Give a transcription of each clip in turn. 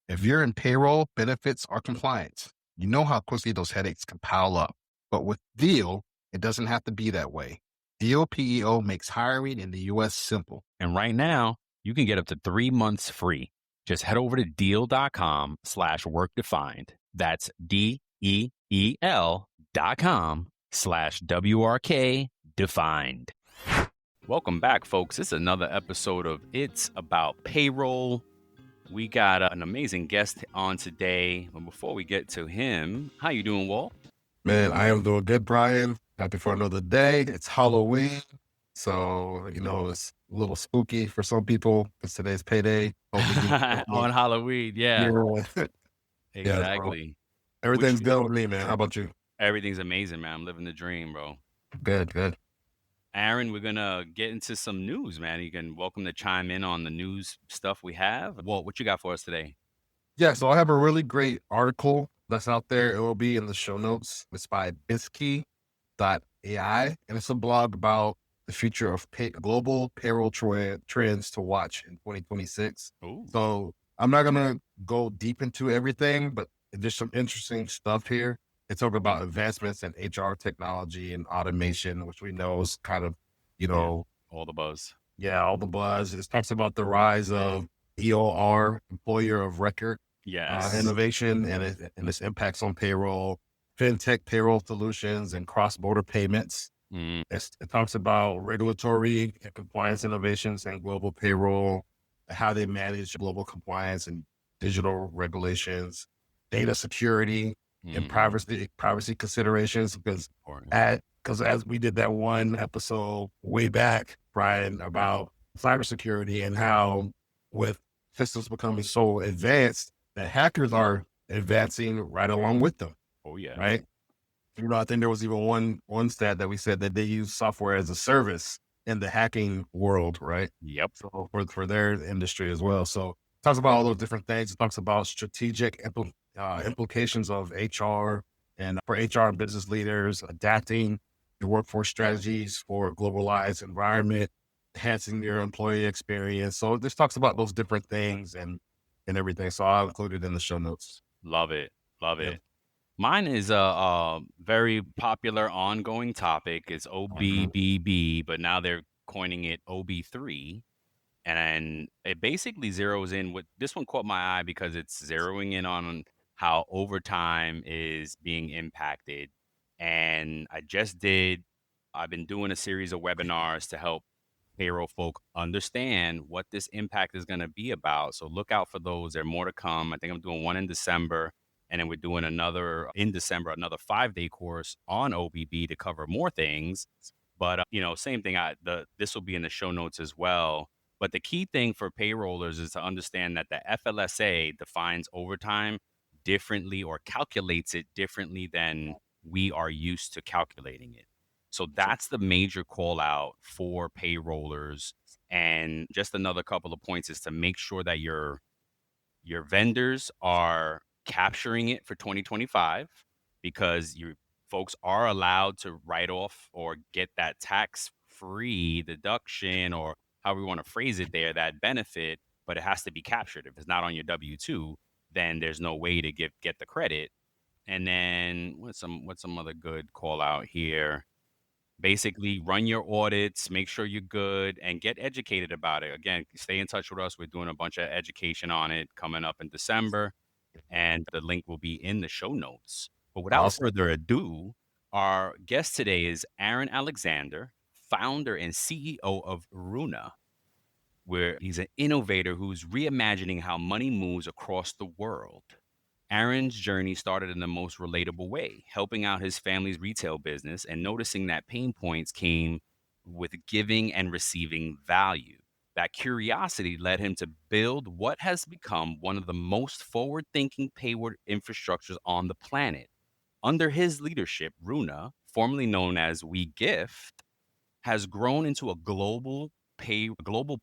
If you're in payroll, benefits, or compliance, you know how quickly those headaches can pile up. But with Deal, it doesn't have to be that way. Deal PEO makes hiring in the U.S. simple. And right now, you can get up to 3 months free. Just head over to deal.com/workdefined. That's DEEL.com/WRK defined. Welcome back, folks. It's another episode of It's About Payroll. We got an amazing guest on today. But before we get to him, how you doing, Walt? Man, I am doing good, Brian. Happy for another day. It's Halloween. So, it's a little spooky for some people because today's payday. On Halloween, yeah. Yeah. Yeah, bro. Exactly. Everything's good with me, man. How about you? Everything's amazing, man. I'm living the dream, bro. Good, good. Aaron, we're gonna get into some news, man. You can welcome to chime in on the news stuff we have. Walt, what you got for us today? Yeah, so I have a really great article that's out there. It will be in the show notes. It's by Bisky.ai, and it's a blog about the future of global payroll trends to watch in 2026. Ooh. So I'm not going to go deep into everything, but there's some interesting stuff here. They talk about advancements in HR technology and automation, which we know is kind of, all the buzz. Yeah, all the buzz. It talks about the rise of EOR, employer of record, Yes. innovation and its impacts on payroll, fintech payroll solutions, and cross-border payments. It talks about regulatory and compliance innovations and global payroll, how they manage global compliance and digital regulations, data security, and privacy considerations. Because as we did that one episode way back, Brian, about cybersecurity and how with systems becoming so advanced that hackers are advancing right along with them. Oh yeah. Right. I think there was even one stat that we said that they use software as a service in the hacking world. Right. Yep. So for their industry as well. So it talks about all those different things. It talks about strategic implications of HR and for HR and business leaders, adapting the workforce strategies for a globalized environment, enhancing your employee experience. So this talks about those different things and everything. So I'll include it in the show notes. Love it. Love it. Mine is a very popular ongoing topic. It's OBBB, but now they're coining it OB3. And it basically zeroes in with this one caught my eye because it's zeroing in on how overtime is being impacted. And I've been doing a series of webinars to help payroll folk understand what this impact is going to be about. So look out for those. There are more to come. I think I'm doing one in December. And then we're doing another in December, another 5-day course on OBB to cover more things. But, same thing. This will be in the show notes as well. But the key thing for payrollers is to understand that the FLSA defines overtime differently or calculates it differently than we are used to calculating it. So that's the major call out for payrollers. And just another couple of points is to make sure that your vendors are capturing it for 2025 because your folks are allowed to write off or get that tax-free deduction or however you want to phrase it there, that benefit, but it has to be captured. If it's not on your W-2, then there's no way to get the credit. And then what's some other good call out here? Basically, run your audits, make sure you're good, and get educated about it. Again, stay in touch with us. We're doing a bunch of education on it coming up in December, and the link will be in the show notes. But without further ado, our guest today is Aron Alexander, founder and CEO of Runa, where he's an innovator who's reimagining how money moves across the world. Aron's journey started in the most relatable way, helping out his family's retail business and noticing that pain points came with giving and receiving value. That curiosity led him to build what has become one of the most forward-thinking payment infrastructures on the planet. Under his leadership, Runa, formerly known as WeGift, has grown into a global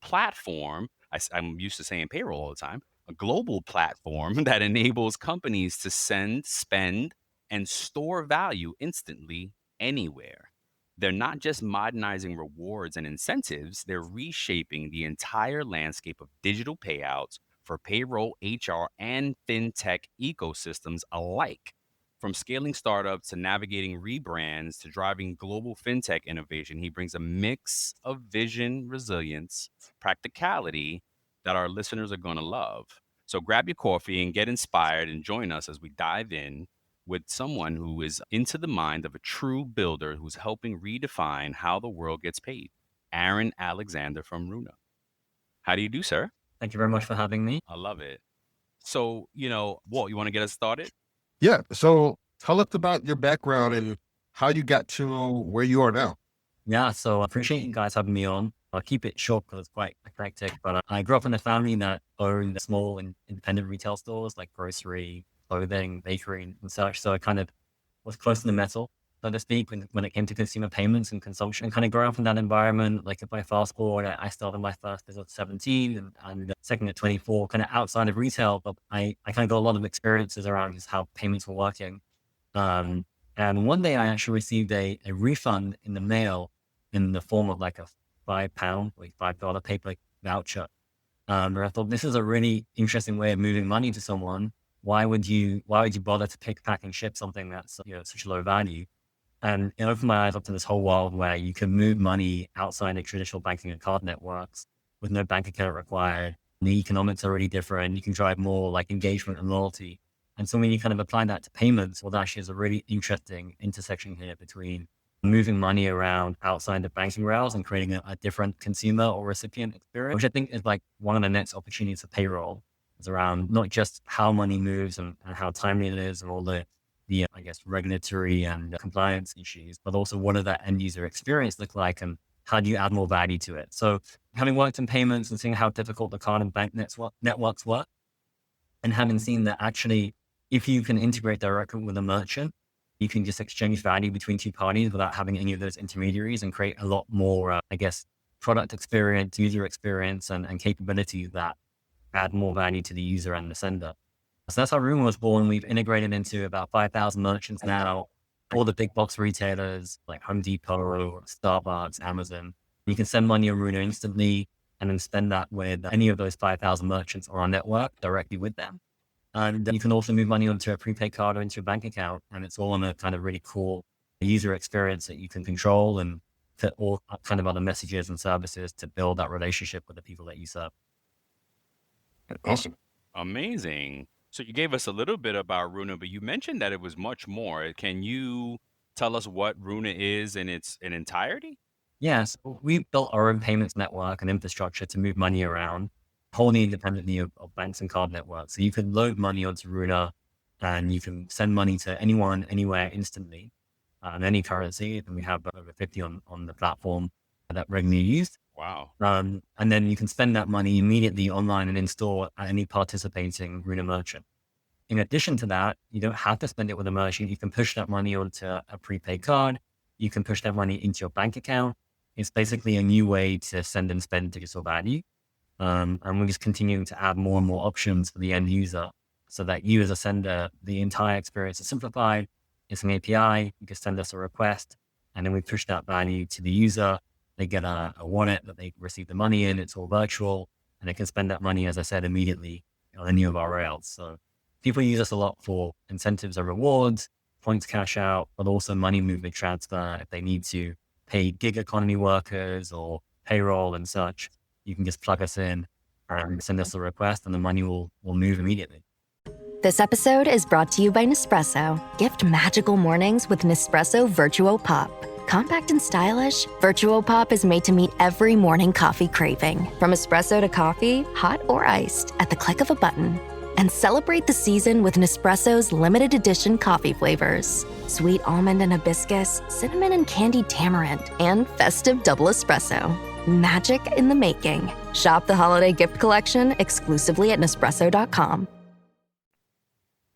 platform. I'm used to saying payroll all the time. A global platform that enables companies to send, spend, and store value instantly anywhere. They're not just modernizing rewards and incentives, they're reshaping the entire landscape of digital payouts for payroll, HR, and fintech ecosystems alike. From scaling startups to navigating rebrands to driving global fintech innovation, he brings a mix of vision, resilience, practicality that our listeners are going to love. So grab your coffee and get inspired and join us as we dive in with someone who is into the mind of a true builder who's helping redefine how the world gets paid. Aron Alexander from Runa. How do you do, sir? Thank you very much for having me. I love it. So, Walt, you want to get us started? Yeah. So tell us about your background and how you got to where you are now. Yeah, so I appreciate you guys having me on. I'll keep it short because it's quite eclectic, but I grew up in a family that owned small and independent retail stores like grocery, clothing, bakery, and such. So I kind of was close to the metal, so to speak, when it came to consumer payments and consumption. Kind of growing up in that environment, like if I fast forward, I started my first business at 17 and second at 24, kind of outside of retail, but I kind of got a lot of experiences around just how payments were working. And one day I actually received a refund in the mail in the form of like a £5, like $5 paper voucher. And I thought this is a really interesting way of moving money to someone. Why would you bother to pick, pack, and ship something that's such low value? And it opened my eyes up to this whole world where you can move money outside of traditional banking and card networks with no bank account required. The economics are really different. You can drive more like engagement and loyalty. And so when you kind of apply that to payments, well, that actually is a really interesting intersection here between moving money around outside the banking rails and creating a different consumer or recipient experience, which I think is like one of the next opportunities for payroll. Is around not just how money moves and how timely it is and all the I guess, regulatory and compliance issues, but also what does that end user experience look like and how do you add more value to it? So having worked in payments and seeing how difficult the card and bank networks work, and having seen that actually, if you can integrate directly with a merchant, you can just exchange value between two parties without having any of those intermediaries and create a lot more, product experience, user experience, and capabilities that add more value to the user and the sender. So that's how Runa was born. We've integrated into about 5,000 merchants now, all the big box retailers like Home Depot, Starbucks, Amazon. You can send money on Runa instantly and then spend that with any of those 5,000 merchants or our network directly with them. And you can also move money onto a prepaid card or into a bank account. And it's all on a kind of really cool user experience that you can control and fit all kind of other messages and services to build that relationship with the people that you serve. Awesome. Amazing. So you gave us a little bit about Runa, but you mentioned that it was much more. Can you tell us what Runa is in its entirety? Yes, we built our own payments network and infrastructure to move money around, wholly independently of banks and card networks. So you can load money onto Runa and you can send money to anyone, anywhere instantly, in any currency. And we have over 50 on the platform that regularly used. Wow. And then you can spend that money immediately online and in store at any participating Runa merchant. In addition to that, you don't have to spend it with a merchant. You can push that money onto a prepaid card. You can push that money into your bank account. It's basically a new way to send and spend digital value. And we're just continuing to add more and more options for the end user so that you as a sender, the entire experience is simplified. It's an API. You can send us a request and then we push that value to the user. They get a wallet that they receive the money in. It's all virtual and they can spend that money, as I said, immediately on any of our rails. So people use us a lot for incentives and rewards, points cash out, but also money movement transfer. If they need to pay gig economy workers or payroll and such, you can just plug us in and send us a request and the money will move immediately. This episode is brought to you by Nespresso. Gift magical mornings with Nespresso Virtuo Pop. Compact and stylish, Virtuo Pop is made to meet every morning coffee craving. From espresso to coffee, hot or iced, at the click of a button. And celebrate the season with Nespresso's limited edition coffee flavors. Sweet almond and hibiscus, cinnamon and candied tamarind, and festive double espresso. Magic in the making. Shop the holiday gift collection exclusively at Nespresso.com.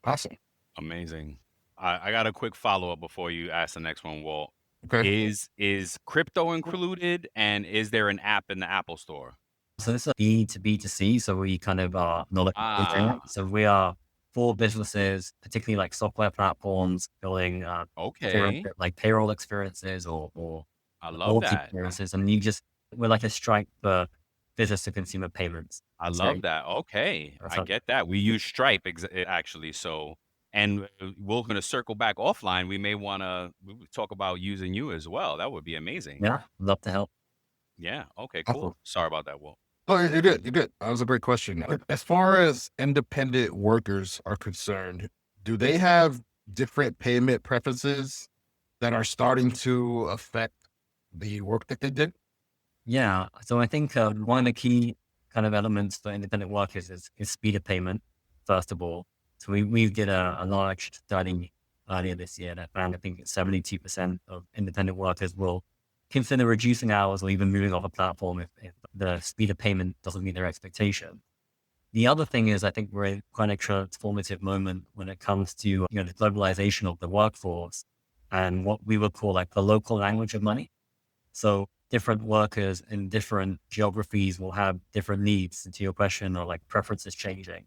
Awesome. Amazing. I got a quick follow-up before you ask the next one, Walt. Okay. Is crypto included, and is there an app in the Apple Store? So this is B to B to C. So we kind of are not so we are for businesses, particularly like software platforms, building like payroll experiences or I love that experiences. And we're like a Stripe for business to consumer payments. I So love that. Okay, that's I how- get that. We use Stripe actually, so and we're going to circle back offline. We may want to talk about using you as well. That would be amazing. yeah, love to help. Yeah. Okay. Awesome. Cool. Sorry about that, Will. Oh, you're good. You're good. That was a great question. As far as independent workers are concerned, do they have different payment preferences that are starting to affect the work that they did? Yeah. So I think one of the key kind of elements for independent workers is speed of payment, first of all. So we did a large study earlier this year that found, I think, 72% of independent workers will consider reducing hours or even moving off a platform if the speed of payment doesn't meet their expectation. The other thing is, I think we're in quite a transformative moment when it comes to the globalization of the workforce and what we would call like the local language of money. So different workers in different geographies will have different needs. And to your question, or like preferences changing,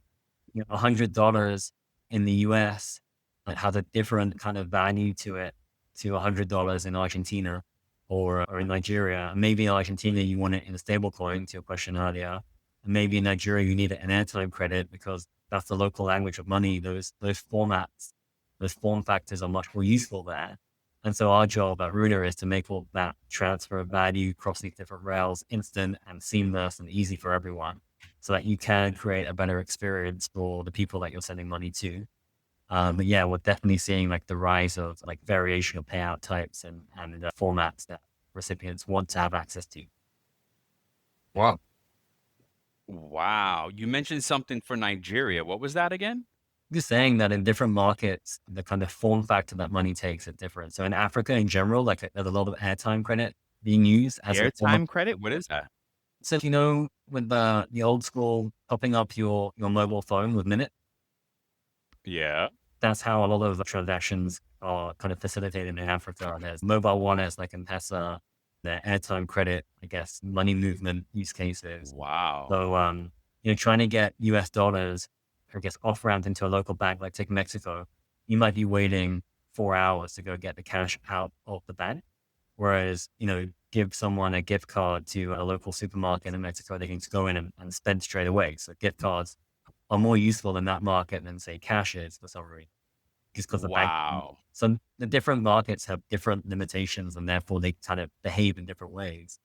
$100 in the US has a different kind of value to it to $100 in Argentina or in Nigeria. And maybe in Argentina, you want it in a stable coin, to your question earlier. And maybe in Nigeria, you need an airtime credit because that's the local language of money. Those formats, those form factors are much more useful there. And so our job at Runa is to make all that transfer of value across these different rails instant and seamless and easy for everyone so that you can create a better experience for the people that you're sending money to. But yeah, we're definitely seeing like the rise of like variation of payout types and formats that recipients want to have access to. Wow. Wow. You mentioned something for Nigeria. What was that again? Just saying that in different markets, the kind of form factor that money takes is different. So in Africa in general, like there's a lot of airtime credit being used as a form of, Airtime credit? What is that? so with the old school popping up your mobile phone with minute, Yeah. that's how a lot of transactions are kind of facilitated in Africa. There's mobile wallets like M-Pesa, the airtime credit, I guess, money movement use cases. Wow. So, trying to get US dollars, I guess, off ramped into a local bank, like take Mexico, you might be waiting 4 hours to go get the cash out of the bank. Whereas, give someone a gift card to a local supermarket in Mexico, they can just go in and spend straight away. So gift cards are more useful in that market than say cash is for some reason, just because the bank. Wow. So the different markets have different limitations and therefore they kind of behave in different ways.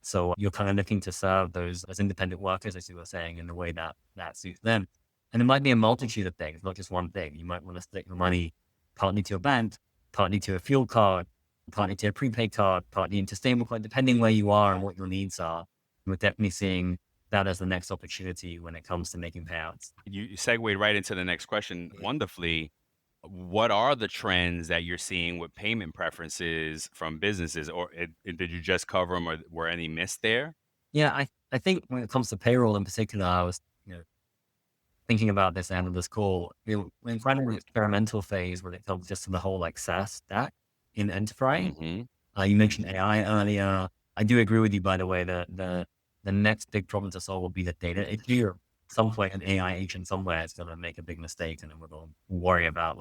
So you're kind of looking to serve those as independent workers, as you were saying, in the way that suits them. And it might be a multitude of things, not just one thing. You might want to stick your money partly to a bank, partly to a fuel card, partly to a prepaid card, partly into stablecoin, depending where you are and what your needs are. We're definitely seeing that as the next opportunity when it comes to making payouts. You segued right into the next question wonderfully. What are the trends that you're seeing with payment preferences from businesses, or did you just cover them, or were any missed there? Yeah, I think when it comes to payroll in particular, I was thinking about this and this call. We're in kind of an experimental phase when it comes just to the whole like SaaS stack in enterprise. Mm-hmm. You mentioned AI earlier. I do agree with you, by the way, that the next big problem to solve will be the data issue. Or some point, an AI agent somewhere is going to make a big mistake, and then we're going to worry about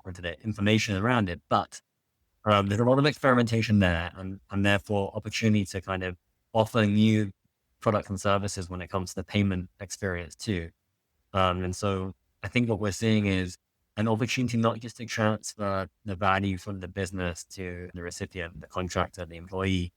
into the information around it. But there's a lot of experimentation there, and therefore opportunity to kind of offer new products and services when it comes to the payment experience too. And so I think what we're seeing is an opportunity not just to transfer the value from the business to the recipient, the contractor, the employee,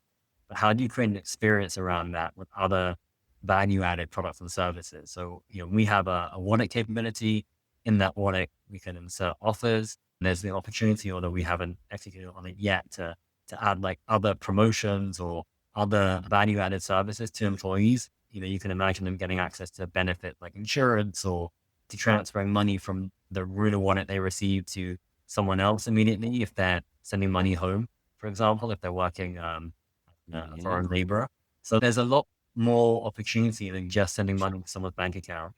but how do you create an experience around that with other value-added products and services? So, we have a wallet capability. In that wallet, we can insert offers. There's the opportunity, although we haven't executed on it yet, to add like other promotions or other value-added services to employees. You can imagine them getting access to benefit like insurance or to transferring money from the Runa wallet they receive to someone else immediately if they're sending money home, for example, if they're working foreign laborer. So there's a lot more opportunity than just sending money to someone's bank account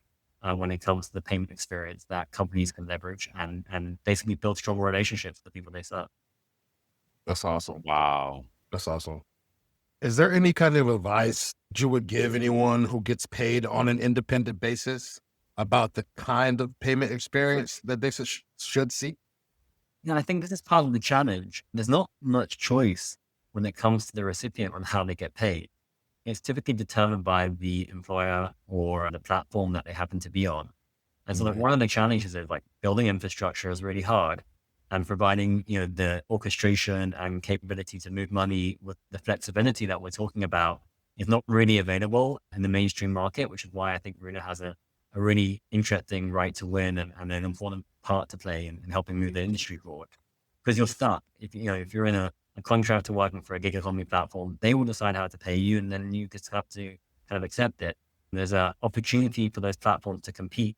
when it comes to the payment experience that companies can leverage and basically build strong relationships with the people they serve. That's awesome. Wow. That's awesome. Is there any kind of advice you would give anyone who gets paid on an independent basis about the kind of payment experience that they should seek? Yeah, I think this is part of the challenge. There's not much choice when it comes to the recipient on how they get paid. it's typically determined by the employer or the platform that they happen to be on. And so like one of the challenges is like building infrastructure is really hard, and providing, the orchestration and capability to move money with the flexibility that we're talking about is not really available in the mainstream market, which is why I think Runa has a really interesting right to win and an important part to play in helping move the industry forward. Because you're stuck. If you're in a contractor working for a gig economy platform, they will decide how to pay you, and then you just have to kind of accept it. There's an opportunity for those platforms to compete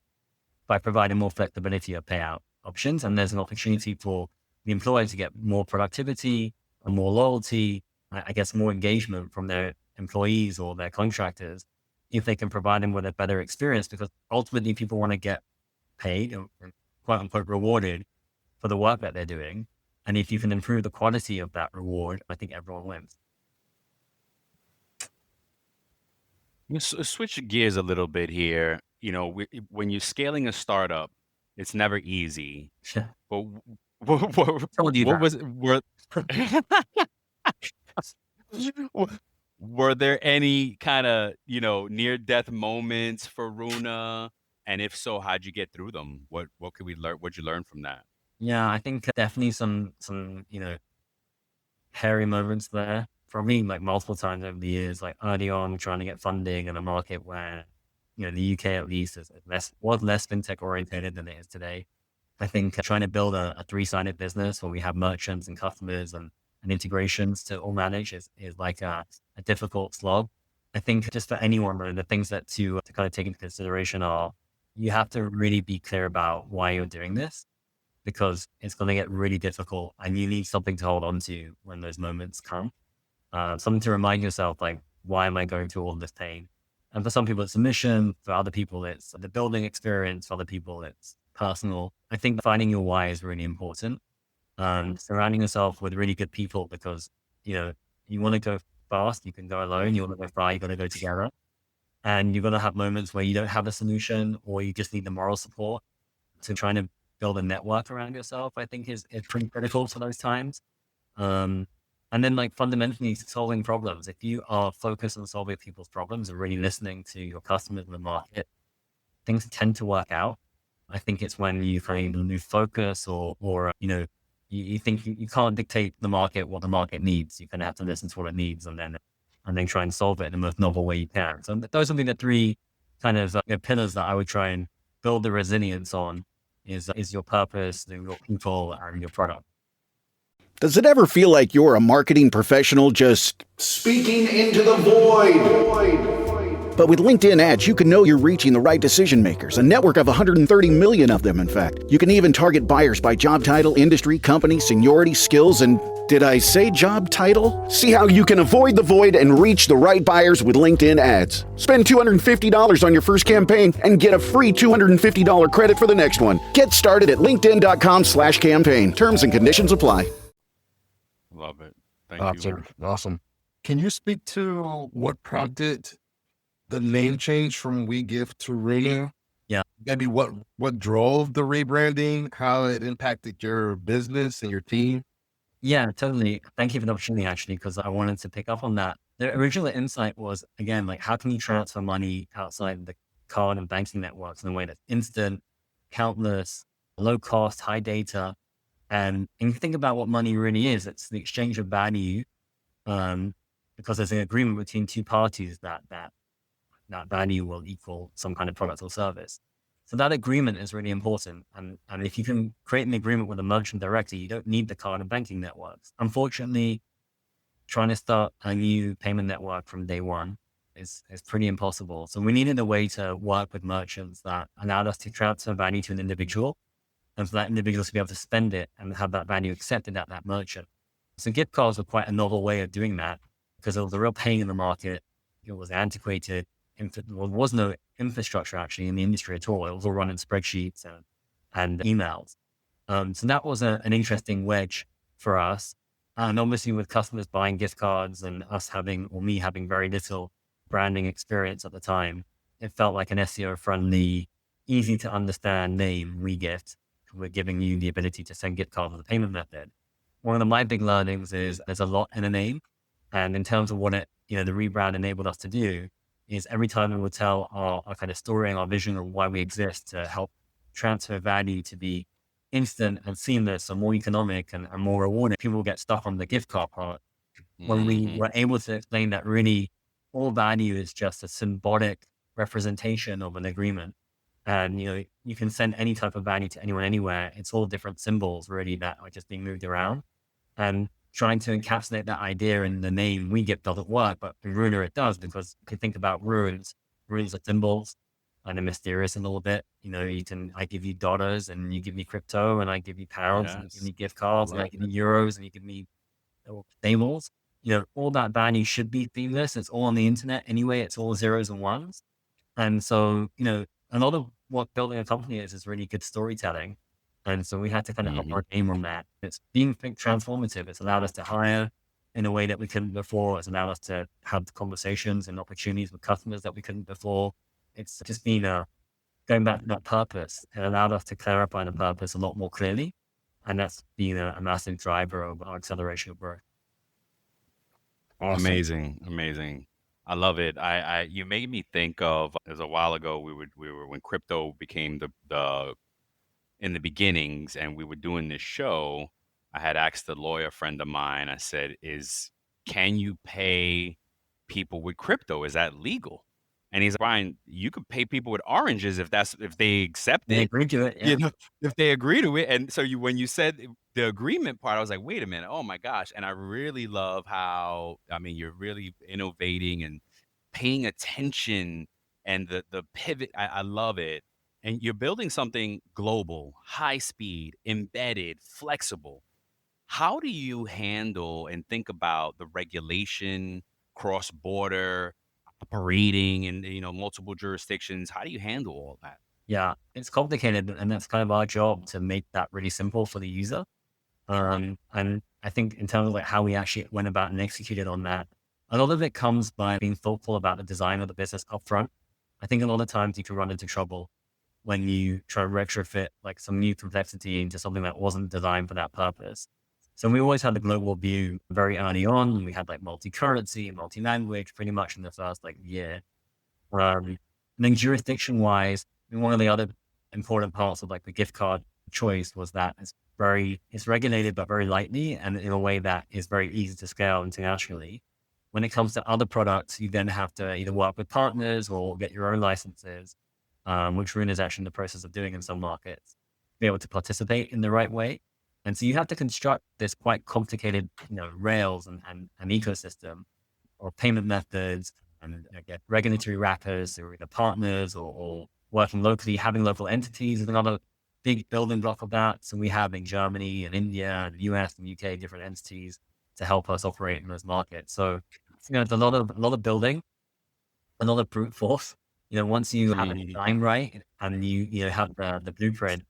by providing more flexibility of payout options. And there's an opportunity for the employer to get more productivity and more loyalty, I guess more engagement from their employees or their contractors if they can provide them with a better experience, because ultimately people want to get paid and quote unquote rewarded for the work that they're doing. And if you can improve the quality of that reward, I think everyone wins. Let's switch gears a little bit here. When you're scaling a startup, it's never easy. But Told you what that. were there any kind of near-death moments for Runa? And if so, how'd you get through them? What could we learn? What'd you learn from that? Yeah, I think definitely some hairy moments there. For me, like multiple times over the years, like early on trying to get funding in a market where, the UK at least was less fintech oriented than it is today. I think trying to build a three-sided business where we have merchants and customers and integrations to all manage is like a difficult slog. I think just for anyone, really, the things that to kind of take into consideration are you have to really be clear about why you're doing this, because it's going to get really difficult and you need something to hold on to when those moments come. Something to remind yourself, like, why am I going through all this pain? And for some people, it's a mission. For other people, it's the building experience. For other people, it's personal. I think finding your why is really important. Surrounding yourself with really good people, because, you want to go fast, you can go alone. You want to go far, you got to go together. And you're going to have moments where you don't have a solution or you just need the moral support. So trying to build a network around yourself, I think is pretty critical for those times. And then like fundamentally solving problems. If you are focused on solving people's problems and really listening to your customers in the market, things tend to work out. I think it's when you kind of lose focus or you think you can't dictate the market what the market needs. You kind of have to listen to what it needs and then try and solve it in the most novel way you can. So those would be the three kind of pillars that I would try and build the resilience on is your purpose, your people, and your product. Does it ever feel like you're a marketing professional just speaking into the void? But with LinkedIn ads, you can know you're reaching the right decision makers, a network of 130 million of them, in fact. You can even target buyers by job title, industry, company, seniority, skills, and did I say job title? See how you can avoid the void and reach the right buyers with LinkedIn ads. Spend $250 on your first campaign and get a free $250 credit for the next one. Get started at linkedin.com/campaign. Terms and conditions apply. Love it. Thank you. Awesome. Can you speak to what prompted the name change from WeGift to Runa? Yeah. Maybe what drove the rebranding, how it impacted your business and your team? Yeah, totally. Thank you for the opportunity, actually, because I wanted to pick up on that. The original insight was, again, like, how can you transfer money outside the card and banking networks in a way that's instant, countless, low cost, high data? And you think about what money really is. It's the exchange of value, because there's an agreement between two parties that value will equal some kind of product or service. So that agreement is really important. And if you can create an agreement with a merchant directly, you don't need the card and banking networks. Unfortunately, trying to start a new payment network from day one is pretty impossible. So we needed a way to work with merchants that allowed us to transfer value to an individual, and for that individual to be able to spend it and have that value accepted at that merchant. So gift cards were quite a novel way of doing that, because it was a real pain in the market. It was antiquated. There was no infrastructure actually in the industry at all. It was all run in spreadsheets and emails. So that was an interesting wedge for us. And obviously with customers buying gift cards and me having very little branding experience at the time, it felt like an SEO friendly, easy to understand name, WeGift. We're giving you the ability to send gift cards as a payment method. One of my big learnings is there's a lot in a name. And in terms of what it, the rebrand enabled us to do is every time we would tell our kind of story and our vision of why we exist to help transfer value to be instant and seamless and more economic and more rewarding, people get stuck on the gift card part. When we were able to explain that really all value is just a symbolic representation of an agreement. And, you can send any type of value to anyone, anywhere. It's all different symbols really that are just being moved around. And trying to encapsulate that idea in the name WeGift doesn't work, but in Runa it does, because if you think about runes are symbols and they're mysterious a little bit. I give you dollars and you give me crypto, and I give you pounds and you give me gift cards, and I give you euros and you give me stables. All that value should be seamless. It's all on the internet anyway. It's all zeros and ones. And so, a lot of what building a company is really good storytelling. And so we had to kind of help our game on that. It's been transformative. It's allowed us to hire in a way that we couldn't before. It's allowed us to have conversations and opportunities with customers that we couldn't before. It's just been going back to that purpose. It allowed us to clarify the purpose a lot more clearly. And that's been a massive driver of our acceleration of growth. Awesome. Amazing. I love it. You made me think of, it was a while ago, we were when crypto became the in the beginnings, and we were doing this show. I had asked a lawyer friend of mine, I said, can you pay people with crypto? Is that legal? And he's like, Brian, you could pay people with oranges if they accept it. They agree to it. Yeah. If they agree to it. And so when you said the agreement part, I was like, wait a minute. Oh my gosh. And I really love how, you're really innovating and paying attention, and the pivot. I love it. And you're building something global, high speed, embedded, flexible. How do you handle and think about the regulation, cross-border, operating in multiple jurisdictions? How do you handle all that? Yeah, it's complicated, and that's kind of our job to make that really simple for the user. And I think in terms of how we actually went about and executed on that, a lot of it comes by being thoughtful about the design of the business upfront. I think a lot of times you can run into trouble when you try to retrofit some new complexity into something that wasn't designed for that purpose. So we always had the global view very early on. We had multi-currency, multi-language pretty much in the first year. And then jurisdiction-wise, one of the other important parts of the gift card choice was that it's regulated, but very lightly, and in a way that is very easy to scale internationally. When it comes to other products, you then have to either work with partners or get your own licenses, which Runa is actually in the process of doing in some markets, be able to participate in the right way. And so you have to construct this quite complicated, rails and ecosystem or payment methods, and get regulatory wrappers or either partners or working locally. Having local entities is another big building block of that. So we have in Germany and India and the US and UK different entities to help us operate in those markets. So it's a lot of building, a lot of brute force. Once you have it designed right and you have the blueprint,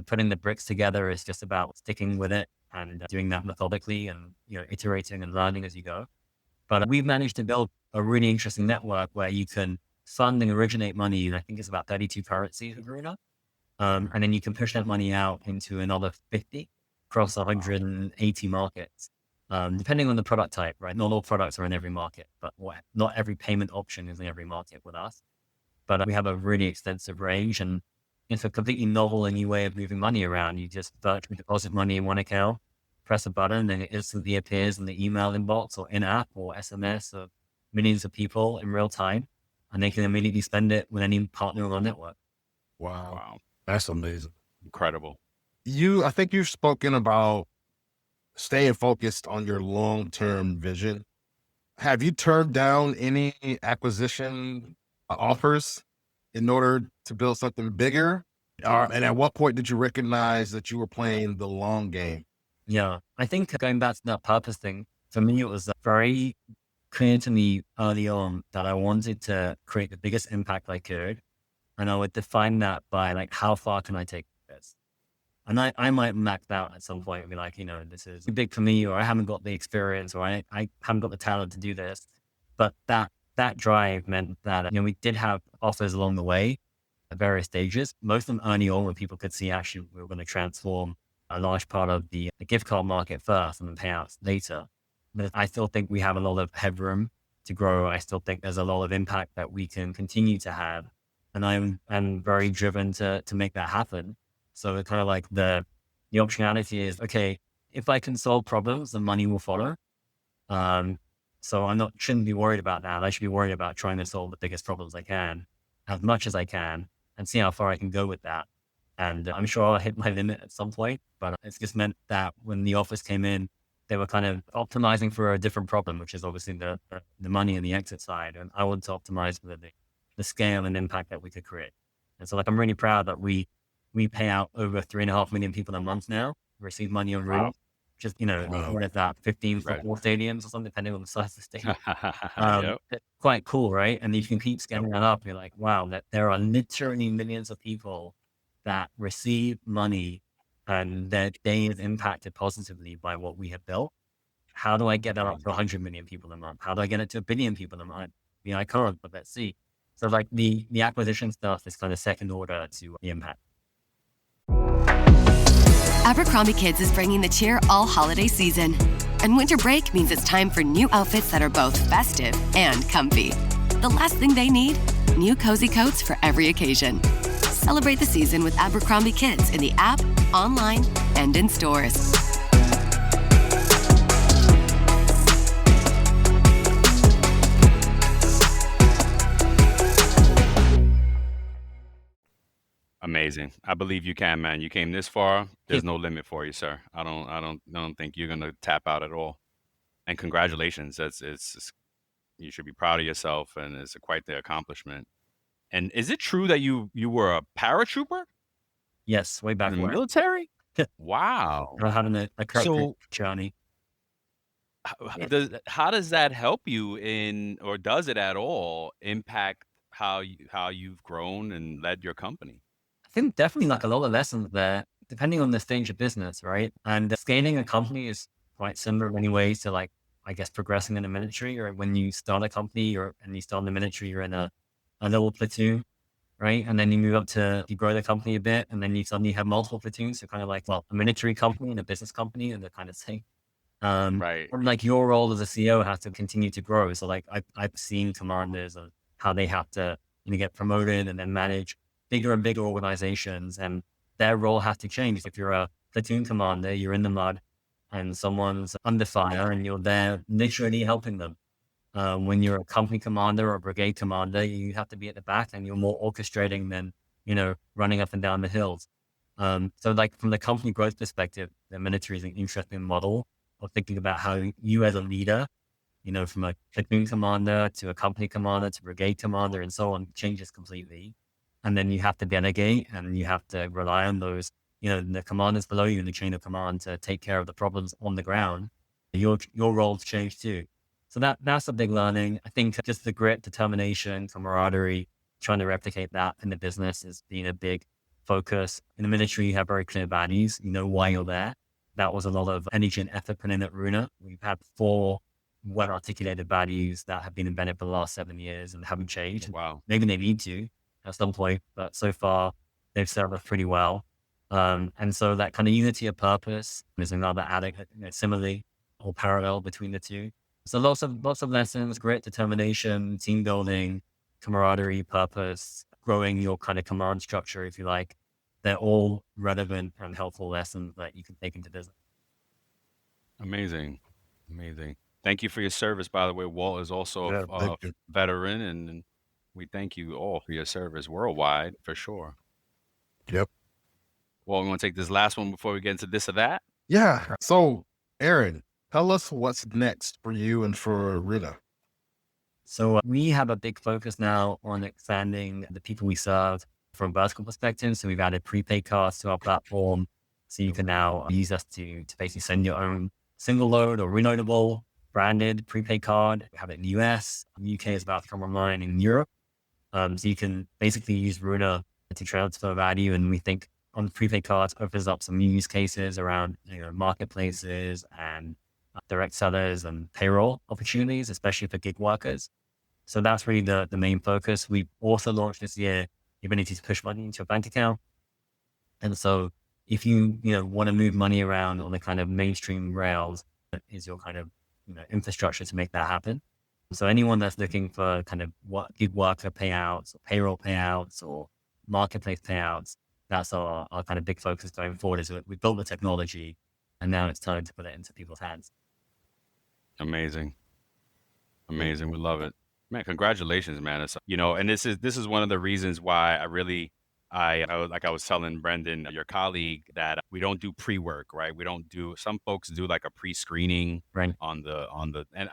putting the bricks together is just about sticking with it and doing that methodically and, iterating and learning as you go. But we've managed to build a really interesting network where you can fund and originate money. And I think it's about 32 currencies with Runa. And then you can push that money out into another 50 across 180 markets, depending on the product type, right? Not all products are in every market, but not every payment option is in every market with us. But we have a really extensive range, and it's a completely novel and new way of moving money around. You just virtually deposit money in one account, press a button, and it instantly appears in the email inbox or in-app or SMS of millions of people in real time, and they can immediately spend it with any partner on our network. Wow. That's amazing. Incredible. I think you've spoken about staying focused on your long-term vision. Have you turned down any acquisition offers in order to build something bigger? And at what point did you recognize that you were playing the long game? Yeah, I think going back to that purpose thing, for me, it was very clear to me early on that I wanted to create the biggest impact I could. And I would define that by how far can I take this? And I might max out at some point and be this is too big for me, or I haven't got the experience, or I haven't got the talent to do this. But that drive meant that, we did have offers along the way at various stages. Most of them early on, where people could see actually we were going to transform a large part of the gift card market first and then payouts later. but I still think we have a lot of headroom to grow. I still think there's a lot of impact that we can continue to have. And I'm very driven to make that happen. So it's kind of like the optionality is, okay, if I can solve problems, the money will follow. So shouldn't be worried about that. I should be worried about trying to solve the biggest problems I can, as much as I can, and see how far I can go with that. And I'm sure I'll hit my limit at some point, but it's just meant that when the offers came in, they were kind of optimizing for a different problem, which is obviously the money and the exit side. And I wanted to optimize for the scale and impact that we could create. And so like, I'm really proud that we pay out over 3.5 million people a month now, receive money on Runa. Just, what is that, 15 football stadiums or something, depending on the size of the stadium. Yep. It's quite cool, right? And you can keep scaling that up. You're like, wow, that there are literally millions of people that receive money and their day is impacted positively by what we have built. How do I get that up to 100 million people a month? How do I get it to 1 billion people a month? I can't, but let's see. So like the acquisition stuff is kind of second order to the impact. Abercrombie Kids is bringing the cheer all holiday season. And winter break means it's time for new outfits that are both festive and comfy. The last thing they need? New cozy coats for every occasion. Celebrate the season with Abercrombie Kids in the app, online, and in stores. Amazing. I believe you can, man. You came this far. There's no limit for you, sir. I don't think you're gonna tap out at all. And congratulations. You should be proud of yourself, and it's quite the accomplishment. And is it true that you were a paratrooper Yes, way back in the when. military? Wow. I had a So journey. how does that help you or does it at all impact how you've grown and led your company? I think definitely like a lot of lessons there, depending on the stage of business, right? And scaling a company is quite similar in many ways to like, I guess, progressing in the military, or when you start a company and you start in the military, you're in a little platoon, right? And then you move up you grow the company a bit, and then you suddenly have multiple platoons. So kind of like, well, a military company and a business company and the kind of thing. Right. Or like your role as a CEO has to continue to grow. So like I've seen commanders of how they have to get promoted and then manage bigger and bigger organizations, and their role has to change. If you're a platoon commander, you're in the mud and someone's under fire and you're there literally helping them. When you're a company commander or a brigade commander, you have to be at the back and you're more orchestrating than, running up and down the hills. So like from the company growth perspective, the military is an interesting model of thinking about how you as a leader, from a platoon commander to a company commander to brigade commander and so on, changes completely. And then you have to delegate and you have to rely on those, the commanders below you in the chain of command to take care of the problems on the ground. Your roles change too. So that's a big learning. I think just the grit, determination, camaraderie, trying to replicate that in the business has been a big focus. In the military, you have very clear values. You know why you're there. That was a lot of energy and effort put in at Runa. We've had 4 well-articulated values that have been embedded for the last 7 years and haven't changed. Wow. Maybe they need to at some point, but so far they've served us pretty well. And so that kind of unity of purpose is another added, similarly or parallel between the two. So lots of lessons, grit, determination, team building, camaraderie, purpose, growing your kind of command structure, if you like. They're all relevant and helpful lessons that you can take into business. Amazing. Thank you for your service, by the way. Walt is also a veteran, and we thank you all for your service worldwide, for sure. Yep. Well, we want to take this last one before we get into this or that. Yeah. So, Aron, tell us what's next for you and for Runa. So we have a big focus now on expanding the people we serve from a vertical perspective. So we've added prepaid cards to our platform. So you can now use us to basically send your own single load or reloadable branded prepaid card. We have it in the US. The UK is about to come online in Europe. So you can basically use Runa to transfer value. And we think on prepaid cards opens up some new use cases around marketplaces and direct sellers and payroll opportunities, especially for gig workers. So that's really the main focus. We've also launched this year the ability to push money into a bank account. And so if you want to move money around on the kind of mainstream rails, that is your kind of infrastructure to make that happen. So anyone that's looking for kind of gig worker payouts or payroll payouts or marketplace payouts, that's our kind of big focus going forward. Is we built the technology, and now it's time to put it into people's hands. Amazing. We love it, man. Congratulations, man. It's, and this is one of the reasons why I like I was telling Brendan, your colleague, that we don't do pre-work, right? We don't do, some folks do like a pre-screening Right. on the, and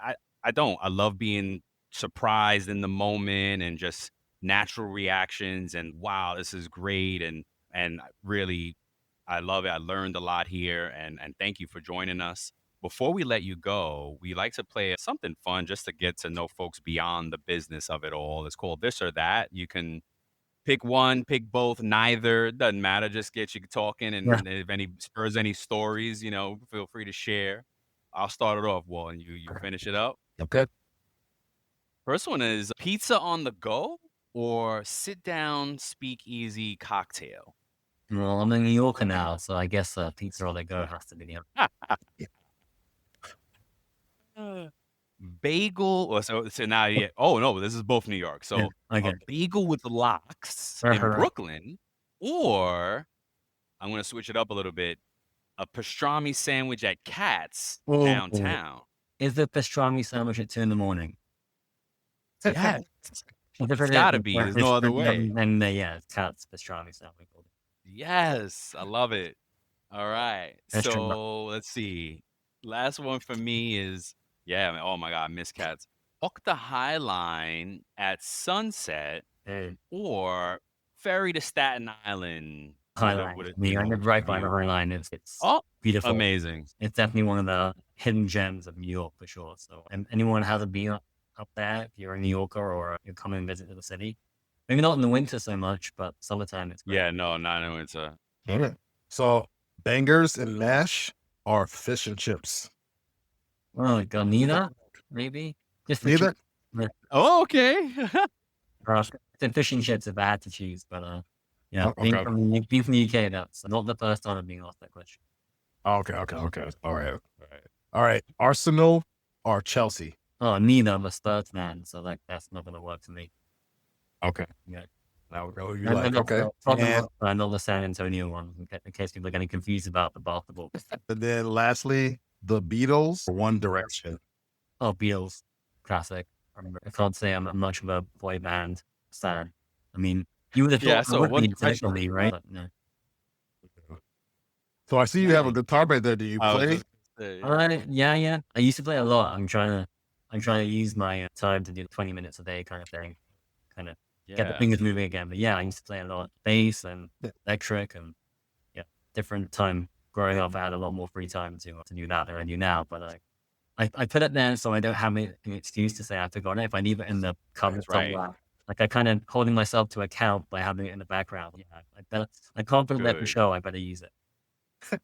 I don't. I love being surprised in the moment and just natural reactions and wow, this is great. And really, I love it. I learned a lot here, and thank you for joining us. Before we let you go, we like to play something fun just to get to know folks beyond the business of it all. It's called This or That. You can pick one, pick both, neither. Doesn't matter. Just get you talking. And if any spurs any stories, feel free to share. I'll start it off, Will, and you finish it up. Okay. First one is pizza on the go or sit down, speak easy cocktail. Well, I'm in New Yorker now, so I guess pizza on the go has to be the Bagel, or so now, yeah. Oh no, this is both New York. So a bagel with lox in Brooklyn, or I'm gonna switch it up a little bit. A pastrami sandwich at Katz downtown. Is the pastrami sandwich at 2 a.m? Yeah, it's gotta be. There's no other way. And it's Katz pastrami sandwich. Yes, I love it. All right, so let's see. Last one for me is, oh my God, Miss Katz. Walk the High Line at sunset or ferry to Staten Island. High Line. I live right by the High Line. It's beautiful. Amazing. It's definitely one of the hidden gems of New York for sure. So, and anyone hasn't been up there, if you're a New Yorker or you're coming and visit to the city, maybe not in the winter so much, but summertime it's great. Yeah, no, not in the winter. Okay. So bangers and mash are fish and chips. Oh, neither, maybe. Just neither. Oh, okay. The fish and chips if I had to choose, but being from the UK, that's not the first time I'm being asked that question. Okay. All right. Arsenal or Chelsea? Oh, neither. I'm a Spurs man, so that's not gonna work for me. Okay. Yeah. Now we know who you like. Okay. And not the San Antonio one, in case people are getting confused about the basketball. And then lastly, the Beatles or One Direction. Oh, Beatles, classic. I can't say I'm much of a boy band fan. I mean, you would have thought so One Direction, right? But no. So I see you have a guitar back there. Do you play? Yeah. I used to play a lot. I'm trying to use my time to do 20 minutes a day kind of thing. Kind of get the fingers moving again. But I used to play a lot bass and electric and different time growing up. I had a lot more free time to do that than I do now. But I put it there so I don't have an excuse to say I forgot it. If I leave it in the cupboard somewhere, like I kind of holding myself to account by having it in the background. I can't put it there for show. I better use it.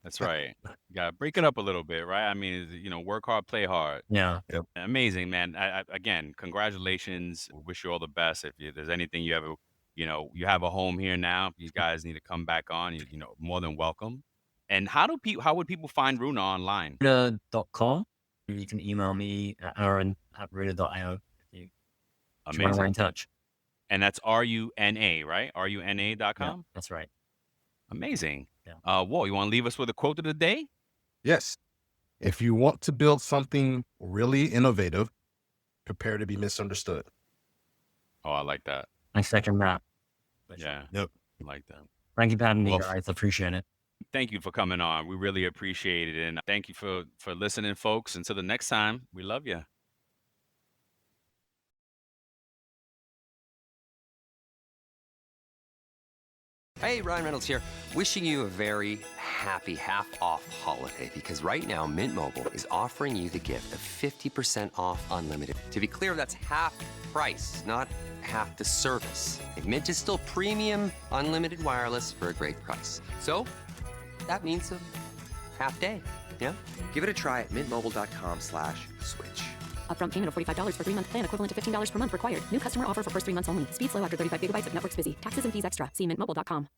That's right. You gotta break it up a little bit, right? I mean, work hard, play hard. Yeah. Yep. Amazing, man. Again, congratulations. Wish you all the best. If there's anything you ever, you have a home here now. If you guys need to come back on, more than welcome. And how would people find Runa online? Runa.com. You can email me at Aron@Runa.io if you want to get in touch. And that's RUNA, right? RUNA.com? Yeah, that's right. Amazing. Yeah. Whoa, you want to leave us with a quote of the day? Yes. If you want to build something really innovative, prepare to be misunderstood. Oh, I like that. I second that. Yeah. Yep. I like that. Thank you for having me, guys. I appreciate it. Thank you for coming on. We really appreciate it. And thank you for listening, folks. Until the next time, we love you. Hey, Ryan Reynolds here, wishing you a very happy half-off holiday, because right now Mint Mobile is offering you the gift of 50% off unlimited. To be clear, that's half price, not half the service. And Mint is still premium unlimited wireless for a great price. So that means a half day, yeah? Give it a try at mintmobile.com/switch. Upfront payment of $45 for 3-month plan, equivalent to $15 per month required. New customer offer for first 3 months only. Speed slow after 35 gigabytes if network's busy. Taxes and fees extra. See mintmobile.com.